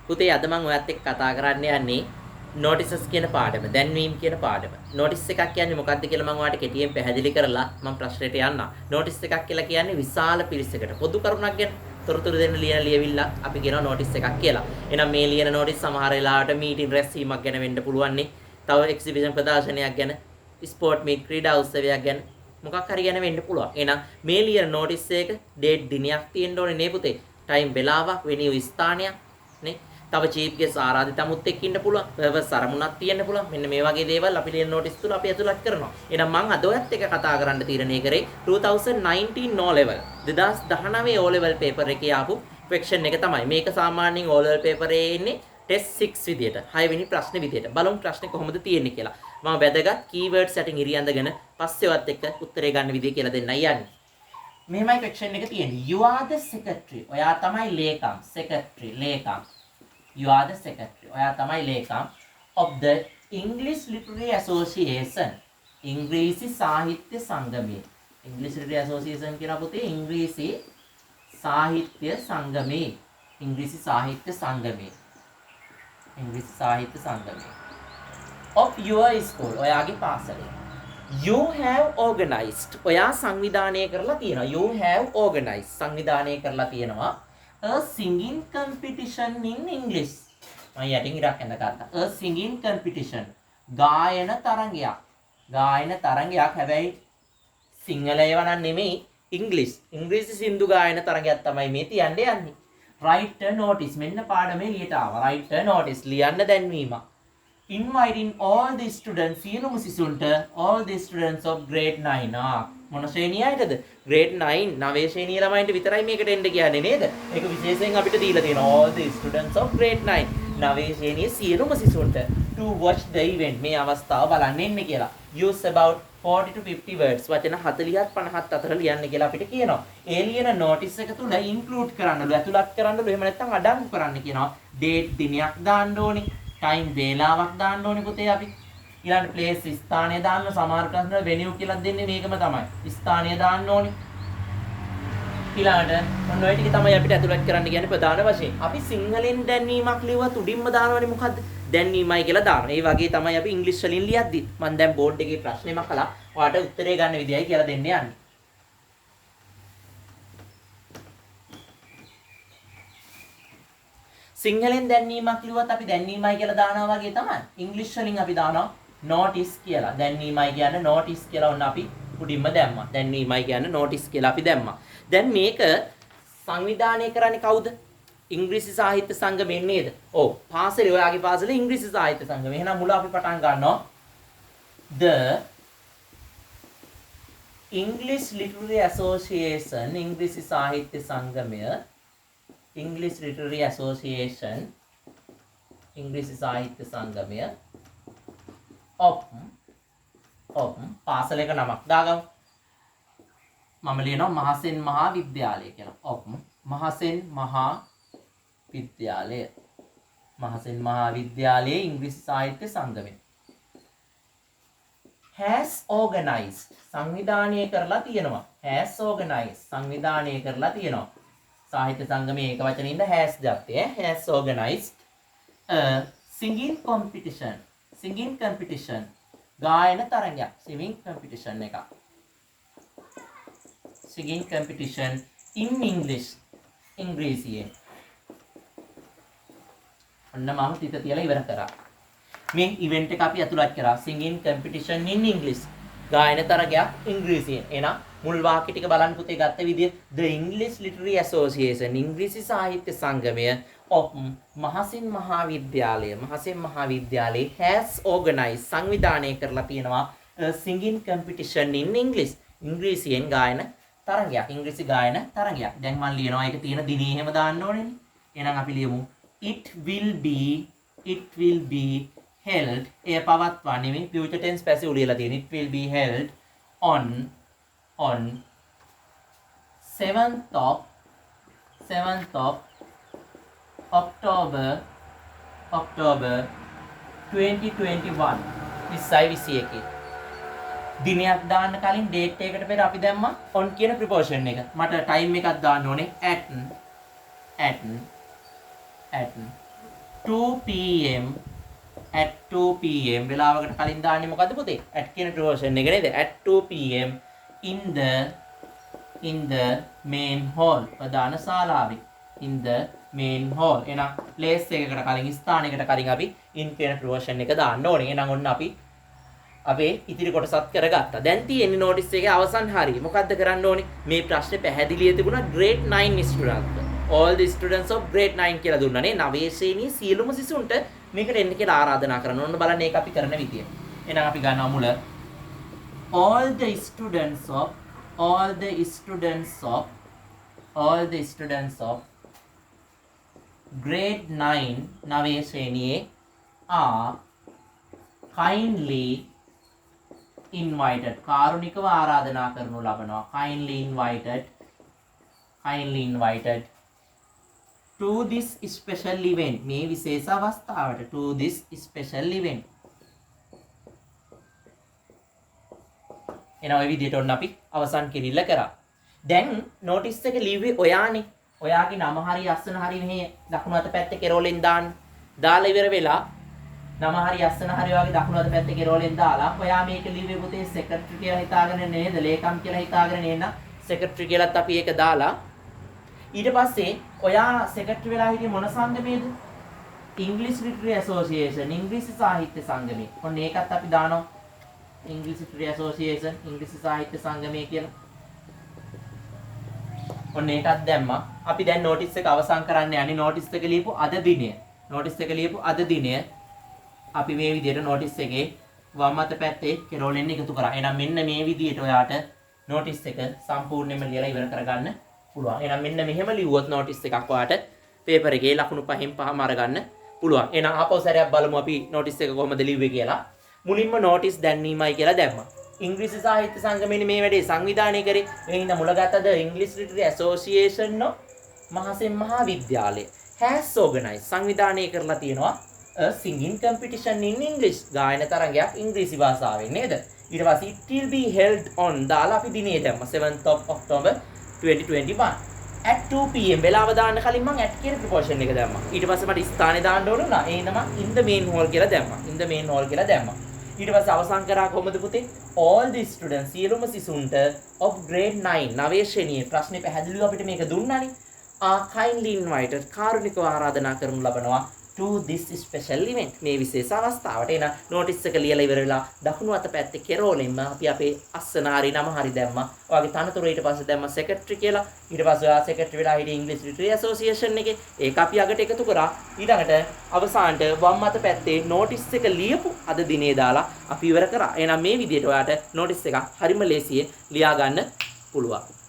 පුතේ අද මම ඔයත් එක්ක කතා කරන්න යන්නේ notices කියන පාඩම. දැන්වීම් කියන පාඩම. notice එකක් කියන්නේ මොකක්ද කියලා මම ඔයාලට කෙටියෙන් පැහැදිලි කරලා මම ප්‍රශ්නෙට යන්නම්. notice එකක් කියලා කියන්නේ විශාල පිරිසකට පොදු කරුණක් ගැන තොරතුරු දෙන්න ලියන ලියවිල්ල අපි කියනවා notice එකක් කියලා. එහෙනම් මේ ලියන notice සමහර වෙලාවට meeting රැස්වීමක් ගැන වෙන්න පුළුවන් නේ. තව exhibition ප්‍රදර්ශනයක් ගැන, sport meet ක්‍රීඩා උත්සවයක් ගැන මොකක් හරි ගැන වෙන්න පුළුවන්. එහෙනම් මේ ලියන notice එක date දිනයක් තියෙන්න ඕනේ නේ පුතේ. time වෙලාවක්, venue ස්ථානයක් නේ. තව චීෆ් ගෙස් ආරාධිතමුත් එක්ක ඉන්න පුළුවන්. පර්පස් අරමුණක් තියෙන්න පුළුවන්. මෙන්න මේ වගේ දේවල් අපි ලියන notice තුල අපි ඇතුළත් කරනවා. එහෙනම් මම අද ඔයත් එක්ක කතා කරන්න තීරණය කරේ 2019 O level 2019 O level paper එකේ ආපු question එක තමයි. මේක සාමාන්‍යයෙන් O level paper එකේ ඉන්නේ test 6 විදියට 6 වෙනි ප්‍රශ්නේ විදියට. බලමු ප්‍රශ්නේ කොහොමද තියෙන්නේ කියලා. මම වැදගත් keywords යටින් ඉරියඳගෙන පස්සේ ඔයත් එක්ක උත්තරේ ගන්න විදිය කියලා දෙන්නයි යන්නේ. මෙහෙමයි question එක තියෙන්නේ. You are the secretary. ඔයා තමයි ලේකම්. secretary ලේකම්. You are the secretary. ඔයා තමයි ලේකම් of the English Literary Association. ඉංග්‍රීසි සාහිත්‍ය සංගමයේ. English Literary Association කියන පුතේ ඉංග්‍රීසි සාහිත්‍ය සංගමයේ. ඉංග්‍රීසි සාහිත්‍ය සංගමයේ. ඉංග්‍රීසි සාහිත්‍ය සංගමයේ. Of your school. ඔයාගේ පාසලේ. You have organized. ඔයා සංවිධානය කරලා තියෙනවා. You have organized. සංවිධානය කරලා තියෙනවා. A singing competition in English. මම යටින් ඉරක් යන කතා. A singing competition. ගායන තරඟයක්. ගායන තරඟයක් හැබැයි සිංහල ඒවා නම් නෙමෙයි ඉංග්‍රීසි. ඉංග්‍රීසි සින්දු ගායන තරඟයක් තමයි මේ තියන්නේ යන්නේ. Write a notice. මෙන්න පාඩමේ ලියට ආවා. Write a notice. ලියන්න දැන්වීමක්. Inviting all the students, සියලුම සිසුන්ට all the students of grade 9. මොන ශ්‍රේණියයිද? grade 9 9 ශ්‍රේණිය ළමයින්ට විතරයි මේකට එන්න කියන්නේ නේද? ඒක විශේෂයෙන් අපිට දීලා තියෙනවා all the students of grade 9. 9 ශ්‍රේණියේ සියලුම සිසුන්ට to watch the event මේ අවස්ථාව බලන්න එන්න කියලා. Use about 40 to 50 words. වචන 40ත් 50ත් අතර ලියන්න කියලා අපිට කියනවා. ඒ ලියන notice එක තුල include කරන්නලු, ඇතුළත් කරන්නලු, එහෙම නැත්නම් අඩංගු කරන්න කියනවා. date දිනයක් දාන්න ඕනේ. time වේලාවක් දාන්න ඕනේ පුතේ අපි. ඊළඟ place ස්ථානය දාන්න, සමහර ප්‍රශ්න venue කියලා දෙන්නේ මේකම තමයි. ස්ථානය දාන්න ඕනේ. ඊළඟට ඔන්න ඔය ටික තමයි අපිට ඇතුළත් කරන්න කියන්නේ ප්‍රධාන වශයෙන්. අපි සිංහලෙන් දැන්වීමක් ලියුවත් උඩින්ම දානවනේ මොකද්ද? දැන්වීමයි කියලා දානවා. ඒ වගේ තමයි අපි ඉංග්‍රීසි වලින් ලියද්දි. මම දැන් බෝඩ් එකේ ප්‍රශ්නෙම කළා. ඔයාලට උත්තරේ ගන්න විදියයි කියලා දෙන්න යන්නේ. සිංහලෙන් දැන්වීමක් ලියුවත් අපි දැන්වීමයි කියලා දානවා වගේ තමයි. ඉංග්‍රීසි වලින් අපි දානවා notice කියලා. දැන්වීමයි කියන්නේ notice කියලා ඔන්න අපි උඩින්ම දැම්මා. දැන්වීමයි කියන්නේ notice කියලා අපි දැම්මා. දැන් මේක සංවිධානය කරන්නේ කවුද? ඉංග්‍රීසි සාහිත්‍ය සංගමයෙන් නේද? ඔව්. පාසලේ ඔයාගේ පාසලේ ඉංග්‍රීසි සාහිත්‍ය සංගමය. එහෙනම් මුල අපි පටන් ගන්නවා. The English Literary Association ඉංග්‍රීසි සාහිත්‍ය සංගමය English Literary Association ඉංග්‍රීසි සාහිත්‍ය සංගමය of පාසලක නමක් දාගමු. මම ලියනවා මහසෙන් මහා විද්‍යාලය කියලා. of මහසෙන් මහා විද්‍යාලය. මහසෙන් මහා විද්‍යාලයේ ඉංග්‍රීසි සාහිත්‍ය සංගමය has organized සංවිධානය කරලා තියෙනවා. has organized සංවිධානය කරලා තියෙනවා. සාහිත්‍ය සංගමයේ එක වචනින් ඉන්න has ගත්තේ. has organized a singing competition. singing competition ගායන තරඟයක්. singing competition එකක්. singing competition in English. ඉංග්‍රීසියෙන්. ඔන්න මම තිත තියලා ඉවර කරා. මේ ඉවෙන්ට් එක අපි අතුලත් කරා. singing competition in English. ගායන තරගයක් ඉංග්‍රීසියෙන්. එහෙනම් මුල් වාක්‍ය ටික බලන්න පුතේ ගත්ත විදිය The English Literary Association ඉංග්‍රීසි සාහිත්‍ය සංගමය of Mahasen මහාවිද්‍යාලය Mahasen මහාවිද්‍යාලයේ has organized සංවිධානය කරලා තියෙනවා a singing competition in English. ඉංග්‍රීසියෙන් ගායන තරගයක්. ඉංග්‍රීසි ගායන තරගයක්. දැන් මම ලියනවා ඒක තියෙන දිනේ එහෙම දාන්න ඕනේනේ. එහෙනම් අපි ලියමු it will be held. එය පවත්වා නෙමෙයි future tense passive ලියලා තියෙන. It will be held on 7th of October 2021. 2021. දිනයක් දාන්න කලින් date එකකට පෙර අපි දැම්මා on කියන preposition එක. මට time එකක් දාන්න ඕනේ at 2 pm at 2 pm වෙලාවකට කලින් දාන්නේ මොකද්ද පුතේ? at කියන ප්‍රොපෝෂන් එක නේද? at 2 pm in the main hall ප්‍රධාන ශාලාවේ in the main hall. එහෙනම් place එකකට කලින් ස්ථානයකට කලින් අපි in කියන ප්‍රොපෝෂන් එක දාන්න ඕනේ. එහෙනම් ඔන්න අපි අපේ ඉතිරි කොටසත් කරගත්තා. දැන් තියෙන්නේ notice එකේ අවසන් හරිය. මොකද්ද කරන්න ඕනේ? මේ ප්‍රශ්නේ පැහැදිලිව තිබුණා grade 9 students. all the students of grade 9 කියලා දුන්නානේ. 9 ශ්‍රේණියේ සියලුම සිසුන්ට මේකට එන්න කියලා ආරාධනා කරනවා. ඔන්න බලන්න ඒක අපි කරන විදිය. එහෙනම් අපි ගන්නවා මුල all the students of grade 9 9 ශ්‍රේණියේ are kindly invited කාරුණිකව ආරාධනා කරනු ලබනවා. kindly invited to this special event මේ විශේෂ අවස්ථාවට to this special event. එනවා මේ විදිහට ඔන්න අපි අවසන් කිරිල්ල කරා. දැන් notice එක ලිව්වේ ඔයානේ. ඔයාගේ නම හරි අස්සන හරි මෙහි දකුණු අත පැත්තේ කෙරෝලෙන් දාන්න. දාලා ඉවර වෙලා නම හරි අස්සන හරි වගේ දකුණු අත පැත්තේ කෙරෝලෙන් දාලා ඔයා මේක ලිව්වේ පුතේ secretary කියලා හිතාගෙන නේද? ලේකම් කියලා හිතාගෙන නේද? secretary කියලාත් අපි ඒක දාලා ඊට පස්සේ ඔයා secretary වෙලා හිටියේ මොන සංගමයේද? English Literary Association ඉංග්‍රීසි සාහිත්‍ය සංගමය. ඔන්න ඒකත් අපි දානවා. English Literary Association ඉංග්‍රීසි සාහිත්‍ය සංගමය කියලා. ඔන්න ඒකත් දැම්මා. අපි දැන් notice එක අවසන් කරන්න යන්නේ notice එක ලියපු අද දිනය. notice එක ලියපු අද දිනය අපි මේ විදිහට notice එකේ වම් අත පැත්තේ කෙරෝලෙන් එකතු කරා. එහෙනම් මෙන්න මේ විදිහට ඔයාට notice එක සම්පූර්ණයෙන්ම ලියලා ඉවර කරගන්න පුළුවන්. එහෙනම් මෙන්න මෙහෙම ලිව්වොත් notice එකක් ඔයාට paper එකේ ලකුණු 5න් 5ම අරගන්න පුළුවන්. එහෙනම් ආපහු සැරයක් බලමු අපි notice එක කොහොමද ලිව්වේ කියලා. මුලින්ම notice දැන්වීමයි කියලා දැම්මා. ඉංග්‍රීසි සාහිත්‍ය සංගමයේ මේ වැඩේ සංවිධානය කරේ. ඒ හින්දා මුලගතද English Literary Association of Mahasen මහාවිද්‍යාලය has organized සංවිධානය කරලා තියෙනවා a singing competition in English ගායන තරගයක් ඉංග්‍රීසි භාෂාවෙන් නේද? ඊට පස්සේ it will be held on දාලා අපි දිනේ දැම්මා 7th of October 2021 at 2 pm වෙලාව දාන්න කලින් මම at කියන ප්‍රොපෝෂන් එක දැම්මා. ඊට පස්සේ මට ස්ථානේ දාන්න ඕන වුණා. ඒ හින්දා මම in the main hall කියලා දැම්මා. in the main hall කියලා දැම්මා. ඊට පස්සේ අවසන් කරා කොහොමද පුතේ? all the students සියලුම සිසුන්ට of grade 9 9 ශ්‍රේණියේ ප්‍රශ්නේ පැහැදිලිව අපිට මේක දුන්නානේ. are kindly invited කාරුණිකව ආරාධනා කරනු ලබනවා to this special event මේ විශේෂ අවස්ථාවට. එන notice එක ලියලා ඉවර වෙලා දකුණු අත පැත්තේ කෙරෝලෙන්ම අපි අපේ අස්සන හරි නම හරි දැම්මා. ඔයාගේ තනතුර ඊට පස්සේ දැම්මා secretary කියලා. ඊට පස්සේ ඔයා secretary වෙලා හිටියේ English Literary Association එකේ. ඒක අපි අගට එකතු කරා. ඊළඟට අවසානට වම් අත පැත්තේ notice එක ලියපු අද දිනේ දාලා අපි ඉවර කරා. එහෙනම් මේ විදිහට ඔයාට notice එකක් හරිම ලේසියෙන් ලියා ගන්න පුළුවන්.